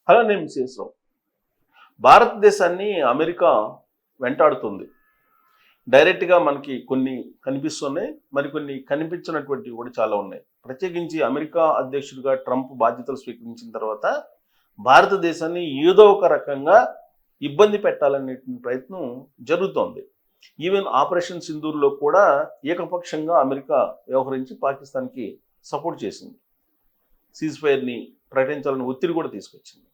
Hello, నేను మిస్సెస్రావు. భారతదేశాన్ని America వెంటాడుతుంది. డైరెక్ట్గా మనకి కొన్ని కనిపిస్తున్నాయి, మరికొన్ని కనిపించినటువంటివి కూడా చాలా ఉన్నాయి. ప్రత్యేకించి అమెరికా అధ్యక్షుడిగా ట్రంప్ బాధ్యతలు స్వీకరించిన తర్వాత భారతదేశాన్ని ఏదో ఒక రకంగా ఇబ్బంది పెట్టాలనే ప్రయత్నం జరుగుతోంది. ఈవెన్ ఆపరేషన్ సింధూర్లో కూడా ఏకపక్షంగా అమెరికా వ్యవహరించి పాకిస్తాన్కి సపోర్ట్ చేసింది. సీజ్ ఫైర్ని ప్రకటించాలని ఒత్తిడి కూడా తీసుకొచ్చింది.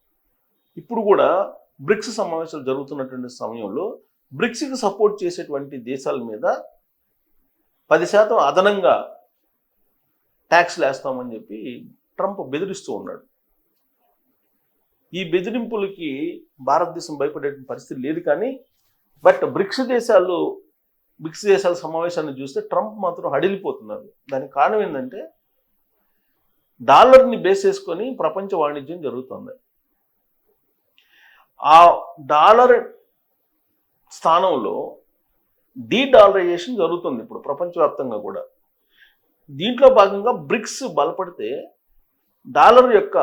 ఇప్పుడు కూడా బ్రిక్స్ సమావేశాలు జరుగుతున్నటువంటి సమయంలో బ్రిక్స్కి సపోర్ట్ చేసేటువంటి దేశాల మీద 10% అదనంగా ట్యాక్స్లు వేస్తామని చెప్పి ట్రంప్ బెదిరిస్తూ ఉన్నాడు. ఈ బెదిరింపులకి భారతదేశం భయపడే పరిస్థితి లేదు. కానీ బ్రిక్స్ దేశాల సమావేశాన్ని చూస్తే ట్రంప్ మాత్రం హడిలిపోతున్నారు. దానికి కారణం ఏంటంటే డాలర్ని బేస్ చేసుకొని ప్రపంచ వాణిజ్యం జరుగుతుంది. ఆ డాలర్ స్థానంలో డీడాలరైజేషన్ జరుగుతుంది ఇప్పుడు ప్రపంచవ్యాప్తంగా కూడా. దీంట్లో భాగంగా బ్రిక్స్ బలపడితే డాలర్ యొక్క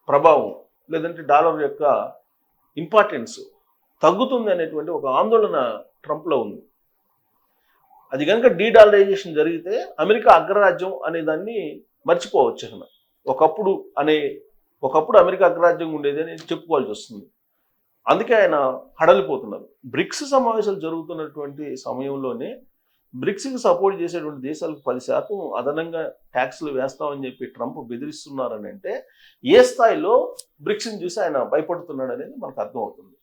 ప్రభావం లేదంటే డాలర్ యొక్క ఇంపార్టెన్స్ తగ్గుతుంది అనేటువంటి ఒక ఆందోళన ట్రంప్లో ఉంది. అది కనుక డీడాలరైజేషన్ జరిగితే అమెరికా అగ్రరాజ్యం అనే దాన్ని మర్చిపోవచ్చు. ఒకప్పుడు అమెరికా అగ్రరాజ్యం ఉండేది అని చెప్పుకోవాల్సి వస్తుంది. అందుకే ఆయన హడలిపోతున్నారు. బ్రిక్స్ సమావేశాలు జరుగుతున్నటువంటి సమయంలోనే బ్రిక్స్కి సపోర్ట్ చేసేటువంటి దేశాలకు 10% అదనంగా ట్యాక్స్లు వేస్తామని చెప్పి ట్రంప్ బెదిరిస్తున్నారని అంటే ఏ స్థాయిలో బ్రిక్స్ని చూసి ఆయన భయపడుతున్నాడు అనేది మనకు అర్థమవుతుంది.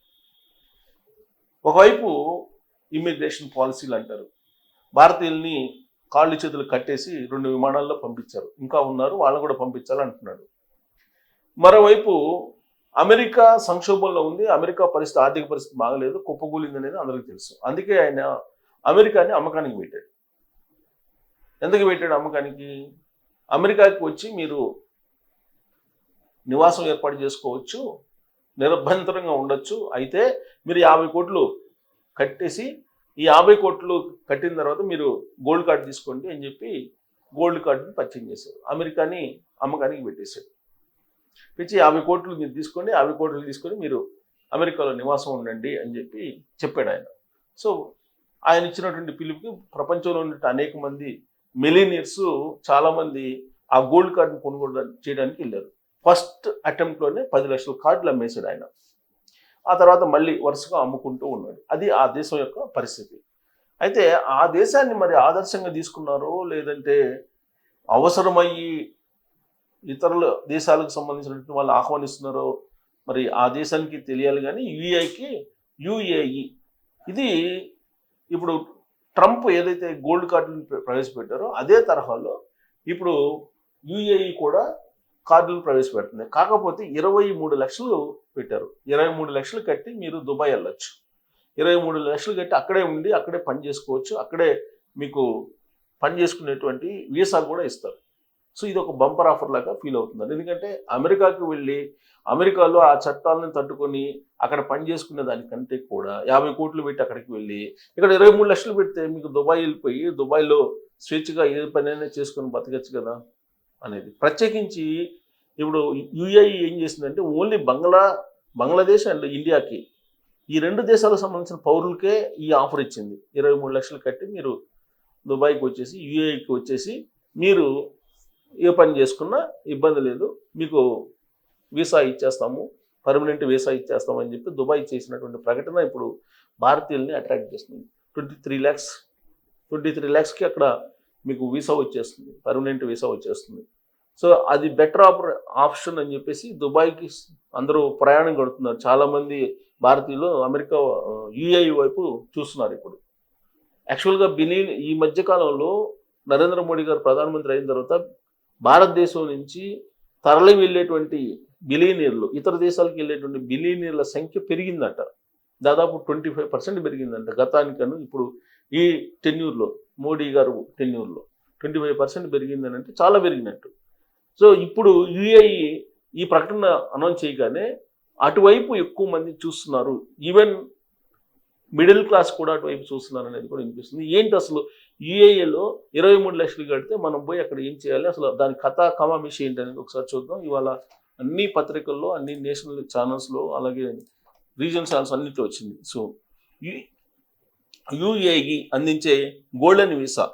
ఒకవైపు ఇమ్మిగ్రేషన్ పాలసీలు అంటారు. భారతీయుల్ని కాళ్ళు చేతులు కట్టేసి 2 విమానాల్లో పంపించారు, ఇంకా ఉన్నారు, వాళ్ళని కూడా పంపించాలంటున్నాడు. మరోవైపు అమెరికా సంక్షోభంలో ఉంది. అమెరికా ఆర్థిక పరిస్థితి బాగలేదు, కుప్పకూలింది అనేది అందరికీ తెలుసు. అందుకే ఆయన అమెరికాని అమ్మకానికి పెట్టాడు. ఎందుకు పెట్టాడు అమ్మకానికి? అమెరికాకి వచ్చి మీరు నివాసం ఏర్పాటు చేసుకోవచ్చు, నిరభ్యంతరంగా ఉండొచ్చు, అయితే మీరు 50 కోట్లు కట్టేసి ఈ 50 కోట్లు కట్టిన తర్వాత మీరు గోల్డ్ కార్డు తీసుకోండి అని చెప్పి గోల్డ్ కార్డుని పర్చేజ్ చేశారు. అమెరికాని అమ్మకానికి పెట్టేశాడు. పెంచి 50 కోట్లు మీరు తీసుకోండి, 50 కోట్లు తీసుకొని మీరు అమెరికాలో నివాసం ఉండండి అని చెప్పి చెప్పాడు ఆయన. సో ఆయన ఇచ్చినటువంటి పిలుపుకి ప్రపంచంలో ఉన్నటువంటి అనేక మంది మిలీనియర్స్ చాలామంది ఆ గోల్డ్ కార్డుని కొనుగోలు చేయడానికి వెళ్ళారు. ఫస్ట్ అటెంప్ట్లోనే 10 లక్షల కార్డులు అమ్మేశాడు ఆయన. ఆ తర్వాత మళ్ళీ వరుసగా అమ్ముకుంటూ ఉన్నాడు. అది ఆ దేశం యొక్క పరిస్థితి. అయితే ఆ దేశాన్ని మరి ఆదర్శంగా తీసుకున్నారో లేదంటే అవసరమయ్యి ఇతరుల దేశాలకు సంబంధించినటువంటి వాళ్ళు ఆహ్వానిస్తున్నారో మరి ఆ దేశానికి తెలియాలి. కానీ యుఏఈ ఇది ఇప్పుడు ట్రంప్ ఏదైతే గోల్డ్ కార్డులను ప్రవేశపెట్టారో అదే తరహాలో ఇప్పుడు యుఏఈ కూడా కార్డులు ప్రవేశపెడుతుంది. కాకపోతే 23 లక్షలు పెట్టారు. 23 లక్షలు కట్టి మీరు దుబాయ్ వెళ్ళొచ్చు. 23 లక్షలు కట్టి అక్కడే ఉండి అక్కడే పని చేసుకోవచ్చు. అక్కడే మీకు పని చేసుకునేటువంటి వీసా కూడా ఇస్తారు. సో ఇది ఒక బంపర్ ఆఫర్ లాగా ఫీల్ అవుతుంది. ఎందుకంటే అమెరికాకి వెళ్ళి అమెరికాలో ఆ చట్టాలను తట్టుకొని అక్కడ పని చేసుకునే దానికంటే కూడా 50 కోట్లు పెట్టి అక్కడికి వెళ్ళి ఇక్కడ 23 లక్షలు పెడితే మీకు దుబాయ్ వెళ్ళిపోయి దుబాయ్లో స్వేచ్ఛగా ఏ పనైనా చేసుకొని బతకచ్చు కదా అనేది. ప్రత్యేకించి ఇప్పుడు యుఏఈ ఏం చేసిందంటే ఓన్లీ బంగ్లాదేశ్ అండ్ ఇండియాకి ఈ 2 దేశాలకు సంబంధించిన పౌరులకే ఈ ఆఫర్ ఇచ్చింది. 23 లక్షలు కట్టి మీరు దుబాయ్కి వచ్చేసి యుఏఈకి వచ్చేసి మీరు ఏ పని చేసుకున్నా ఇబ్బంది లేదు, మీకు వీసా ఇచ్చేస్తాము, పర్మనెంట్ వీసా ఇచ్చేస్తాము అని చెప్పి దుబాయ్ చేసినటువంటి ప్రకటన ఇప్పుడు భారతీయుల్ని అట్రాక్ట్ చేస్తుంది. 23 lakhsకి అక్కడ మీకు వీసా వచ్చేస్తుంది, పర్మనెంట్ వీసా వచ్చేస్తుంది. సో అది బెటర్ ఆప్షన్ అని చెప్పేసి దుబాయ్కి అందరూ ప్రయాణం గడుపుతున్నారు. చాలామంది భారతీయులు అమెరికా యుఏఈ వైపు చూస్తున్నారు. ఇప్పుడు యాక్చువల్గా ఈ మధ్యకాలంలో నరేంద్ర మోడీ గారు ప్రధానమంత్రి అయిన తర్వాత భారతదేశం నుంచి తరలి వెళ్ళేటువంటి బిలియనీర్లు, ఇతర దేశాలకు వెళ్ళేటువంటి బిలియనీర్ల సంఖ్య పెరిగిందంట. దాదాపు 25% పెరిగిందంట గతానికను. ఇప్పుడు ఈ టెన్యూర్లో మోడీ గారు టెన్యూర్లో 25% పెరిగిందని అంటే చాలా పెరిగినట్టు. సో ఇప్పుడు యుఏఈ ఈ ప్రకటన అనౌన్స్ చేయగానే అటువైపు ఎక్కువ మంది చూస్తున్నారు. ఈవెన్ మిడిల్ క్లాస్ కూడా అటువైపు చూస్తున్నారు అనేది కూడా వినిపిస్తుంది. ఏంటి అసలు యుఏఈలో 23 లక్షలు కడితే మనం పోయి అక్కడ ఏం చేయాలి, అసలు దాని కథా కమామిషి ఏంటి అనేది ఒకసారి చూద్దాం. ఇవాళ అన్ని పత్రికల్లో, అన్ని నేషనల్ ఛానల్స్లో, అలాగే రీజనల్ ఛానల్స్ అన్నింటిలో వచ్చింది. సో యుఏఈ అందించే గోల్డెన్ వీసా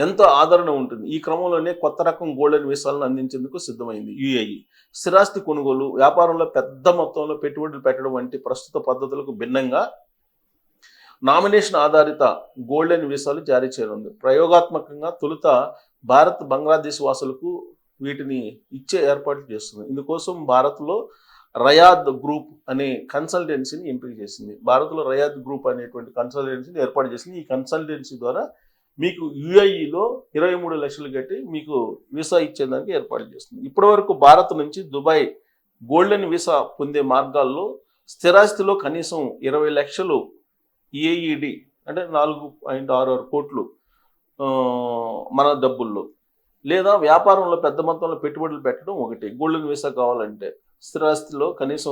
ఎంతో ఆదరణ ఉంటుంది. ఈ క్రమంలోనే కొత్త రకం గోల్డెన్ వీసాలను అందించేందుకు సిద్ధమైంది యుఏఈ. స్థిరాస్తి కొనుగోలు, వ్యాపారంలో పెద్ద మొత్తంలో పెట్టుబడులు పెట్టడం వంటి ప్రస్తుత పద్ధతులకు భిన్నంగా నామినేషన్ ఆధారిత గోల్డెన్ వీసాలు జారీ చేయనుంది. ప్రయోగాత్మకంగా తొలుత భారత్, బంగ్లాదేశ్ వాసులకు వీటిని ఇచ్చే ఏర్పాట్లు చేస్తుంది. ఇందుకోసం భారత్లో రయాద్ గ్రూప్ అనే కన్సల్టెన్సీని ఎంపిక చేసింది. భారత్లో రయాద్ గ్రూప్ అనేటువంటి కన్సల్టెన్సీని ఏర్పాటు చేసింది. ఈ కన్సల్టెన్సీ ద్వారా మీకు యుఏఈలో 23 లక్షలు కట్టి మీకు వీసా ఇచ్చేదానికి ఏర్పాటు చేస్తుంది. ఇప్పటివరకు భారత్ నుంచి దుబాయ్ గోల్డెన్ వీసా పొందే మార్గాల్లో స్థిరాస్తిలో కనీసం 20 లక్షలు ఏఈడి అంటే 4.66 కోట్లు మన డబ్బుల్లో, లేదా వ్యాపారంలో పెద్ద మొత్తంలో పెట్టుబడులు పెట్టడం ఒకటి. గోల్డెన్ వీసా కావాలంటే స్థిరాస్తిలో కనీసం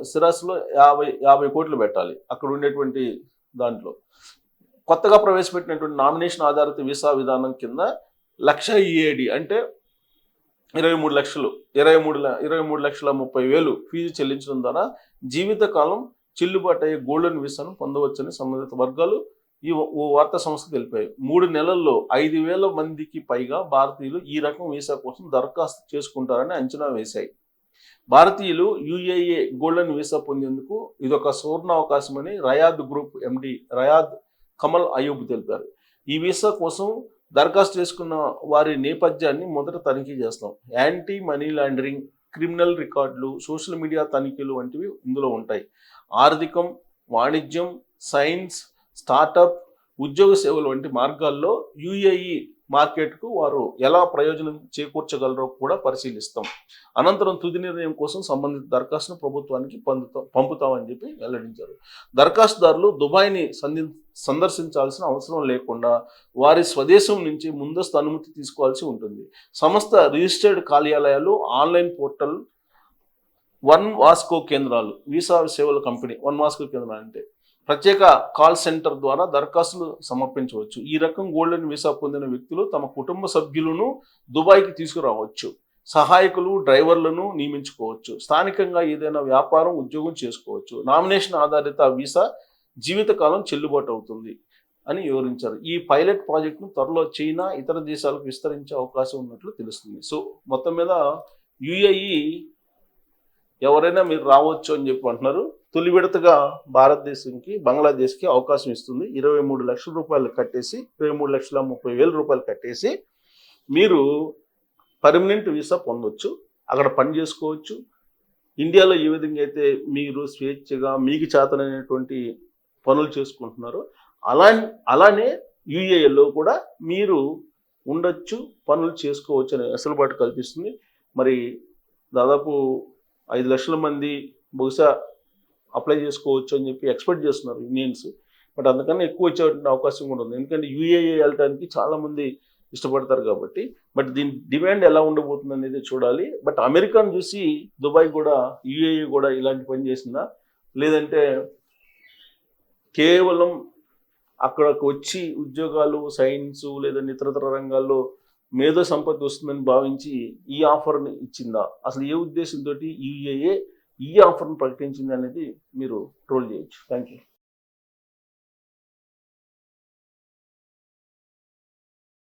స్థిరాస్తిలో 50 కోట్లు పెట్టాలి అక్కడ ఉండేటువంటి దాంట్లో. కొత్తగా ప్రవేశపెట్టినటువంటి నామినేషన్ ఆధారిత వీసా విధానం కింద 1,00,000 EAD అంటే 23,30,000 ఫీజు చెల్లించడం ద్వారా జీవితకాలం చెల్లుబాటు అయ్యే గోల్డెన్ వీసాను పొందవచ్చని సంబంధిత వర్గాలు ఈ వార్తా సంస్థ తెలిపాయి. 3 నెలల్లో 5,000 మందికి పైగా భారతీయులు ఈ రకం వీసా కోసం దరఖాస్తు చేసుకుంటారని అంచనా వేశాయి. భారతీయులు యుఏఏ గోల్డెన్ వీసా పొందేందుకు ఇదొక సువర్ణ అవకాశమని రయాద్ గ్రూప్ ఎండి రయాద్ కమల్ అయూబ్ తెలిపారు. ఈ వీసా కోసం దరఖాస్తు చేసుకున్న వారి నేపథ్యాన్ని మొదట తనిఖీ చేస్తాం. యాంటీ మనీ లాండరింగ్, క్రిమినల్ రికార్డులు, సోషల్ మీడియా తనిఖీలు వంటివి ఇందులో ఉంటాయి. ఆర్థికం, వాణిజ్యం, సైన్స్, స్టార్టప్, ఉద్యోగ సేవలు వంటి మార్గాల్లో యుఏఈ మార్కెట్కు వారు ఎలా ప్రయోజనం చేకూర్చగలరో కూడా పరిశీలిస్తాం. అనంతరం తుది నిర్ణయం కోసం సంబంధిత దరఖాస్తును ప్రభుత్వానికి పంపుతామని చెప్పి వెల్లడించారు. దరఖాస్తుదారులు దుబాయ్ని సందర్శించాల్సిన అవసరం లేకుండా వారి స్వదేశం నుంచి ముందస్తు అనుమతి తీసుకోవాల్సి ఉంటుంది. సంస్థ రిజిస్టర్డ్ కార్యాలయాలు, ఆన్లైన్ పోర్టల్, వన్ వాస్కో కేంద్రాలు, వీసా సేవల కంపెనీ వన్ వాస్కో కేంద్రాలు అంటే ప్రత్యేక కాల్ సెంటర్ ద్వారా దరఖాస్తులు సమర్పించవచ్చు. ఈ రకం గోల్డెన్ వీసా పొందిన వ్యక్తులు తమ కుటుంబ సభ్యులను దుబాయ్కి తీసుకురావచ్చు. సహాయకులు, డ్రైవర్లను నియమించుకోవచ్చు. స్థానికంగా ఏదైనా వ్యాపారం, ఉద్యోగం చేసుకోవచ్చు. నామినేషన్ ఆధారిత వీసా జీవితకాలం చెల్లుబాటు అవుతుంది అని వివరించారు. ఈ పైలట్ ప్రాజెక్టును త్వరలో చైనా, ఇతర దేశాలకు విస్తరించే అవకాశం ఉన్నట్లు తెలుస్తుంది. సో మొత్తం మీద యుఏఈ ఎవరైనా మీరు రావచ్చు అని చెప్పి అంటున్నారు. తొలి విడతగా భారతదేశంకి, బంగ్లాదేశ్కి అవకాశం ఇస్తుంది. 23 లక్షల రూపాయలు కట్టేసి 23,30,000 కట్టేసి మీరు పర్మనెంట్ వీసా పొందొచ్చు, అక్కడ పని చేసుకోవచ్చు. ఇండియాలో ఏ విధంగా అయితే మీరు స్వేచ్ఛగా మీకు చేతనైనటువంటి పనులు చేసుకుంటున్నారో అలానే యుఏఏలో కూడా మీరు ఉండొచ్చు, పనులు చేసుకోవచ్చు అనే వెసులుబాటు కల్పిస్తుంది. మరి దాదాపు 5 లక్షల మంది బహుశా అప్లై చేసుకోవచ్చు అని చెప్పి ఎక్స్పెక్ట్ చేస్తున్నారు యూనియన్స్. బట్ అంతకన్నా ఎక్కువ వచ్చేటువంటి అవకాశం కూడా ఉంది. ఎందుకంటే యుఏఏ వెళ్ళడానికి చాలామంది ఇష్టపడతారు కాబట్టి. బట్ దీని డిమాండ్ ఎలా ఉండబోతుంది అనేది చూడాలి. బట్ అమెరికాను చూసి దుబాయ్ కూడా, యుఏఏ కూడా ఇలాంటి పని చేసిందా, లేదంటే కేవలం అక్కడికి వచ్చి ఉద్యోగాలు, సైన్సు లేదా ఇతరతర రంగాల్లో మేధో సంపత్తి వస్తుందని భావించి ఈ ఆఫర్ని ఇచ్చిందా, అసలు ఏ ఉద్దేశంతో యుఏఏ ఈ ఆఫర్ను ప్రకటించింది అనేది మీరు ట్రోల్ చేయొచ్చు. Thank you.